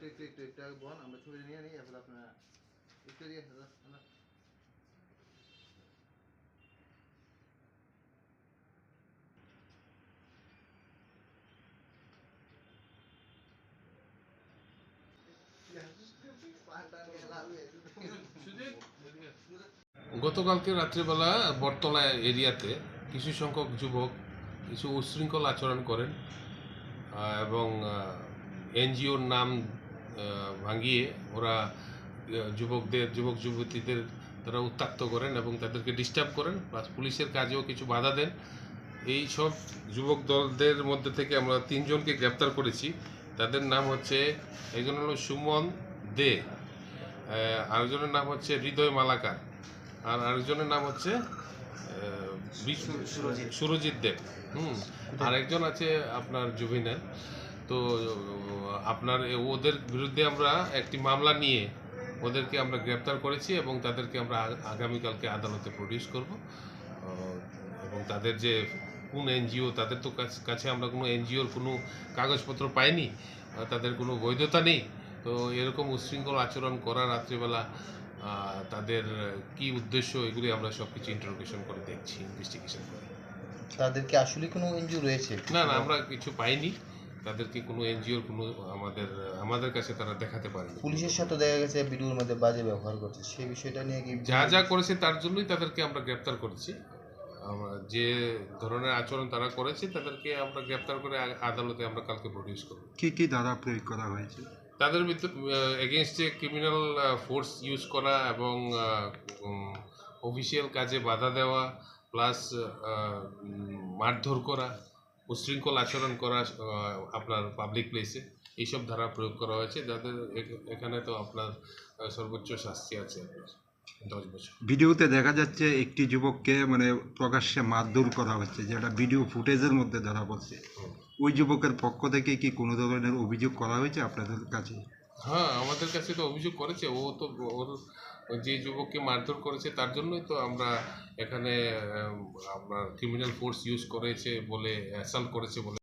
একটু আগে বল, আমরা ছবি নিয়ে নিই, এরপর আপনারা একটু দিয়ে গতকালকে রাত্রিবেলা বটতলা এরিয়াতে কিছু সংখ্যক যুবক কিছু উচ্ছৃঙ্খল আচরণ করেন এবং এনজিওর নাম ভাঙিয়ে ওরা যুবক যুবতীদের তারা উত্ত্যক্ত করেন এবং তাদেরকে ডিস্টার্ব করেন, প্লাস পুলিশের কাজেও কিছু বাধা দেন। এই সব যুবক দলদের মধ্যে থেকে আমরা 3 জনকে গ্রেপ্তার করেছি। তাদের নাম হচ্ছে, একজন হলো সুমন দে, আরেকজনের নাম হচ্ছে হৃদয় মালাকার, আর আরেকজনের নাম হচ্ছে সুরজিৎ দেব। আরেকজন আছে আপনার জুবিনাল। তো আপনার ওদের বিরুদ্ধে আমরা একটি মামলা নিয়ে ওদেরকে আমরা গ্রেপ্তার করেছি এবং তাদেরকে আমরা আগামীকালকে আদালতে প্রডিউস করব। এবং তাদের যে কোন এনজিও, তাদের তো কাছে আমরা কোনো এনজিওর কোনো কাগজপত্র পাইনি, তাদের কোনো বৈধতা নেই। তো এরকম উচ্ছৃঙ্খল আচরণ করা রাত্রিবেলা তাদের কি উদ্দেশ্য, এগুলি আমরা সব কিছু ইন্টারোগেশন করে দেখছি, ইনভেস্টিগেশন করে। তাদেরকে আসলে কোনো এনজিও রয়েছে? না, আমরা কিছু পাইনি। তাদেরকে কোনো এনজিওর কোনো আমাদের কাছে তারা দেখাতে পারেনি। পুলিশের সাথে দেখা গেছে ভিডিওর মধ্যে বাজে ব্যবহার করছে, সেই বিষয়টা নিয়ে কি? যা করেছে তার জন্যই তাদেরকে আমরা গ্রেপ্তার করেছি। যে ধরনের আচরণ তারা করেছে তাদেরকে আমরা গ্রেপ্তার করে আদালতে আমরা কালকে প্রডিউস করব। কি ধারা প্রয়োগ করা হয়েছে তাদের এগেনস্টে? ক্রিমিনাল ফোর্স ইউজ করা এবং অফিসিয়াল কাজে বাধা দেওয়া, প্লাস মারধর করা, উচ্ছৃঙ্খল আচরণ করা আপনার পাবলিক প্লেসে, এইসব ধারা প্রয়োগ করা হয়েছে। যাদের এখানে তো আপনার সর্বোচ্চ শাস্তি আছে 10 বছর। ভিডিওতে দেখা যাচ্ছে একটি যুবককে মানে প্রকাশ্যে মারধর করা হচ্ছে, যেটা ভিডিও ফুটেজের মধ্যে ধরা পড়ছে। ওই যুবকের পক্ষ থেকে কি কোনো ধরনের অভিযোগ করা হয়েছে আপনাদের কাছে? হ্যাঁ, আমাদের কাছে তো অভিযোগ করেছে। ওর যে যুবককে মারধর করেছে তার জন্যই তো আমরা এখানে আপনার ক্রিমিনাল ফোর্স ইউজ করেছে বলে, অ্যাসাল্ট করেছে বলে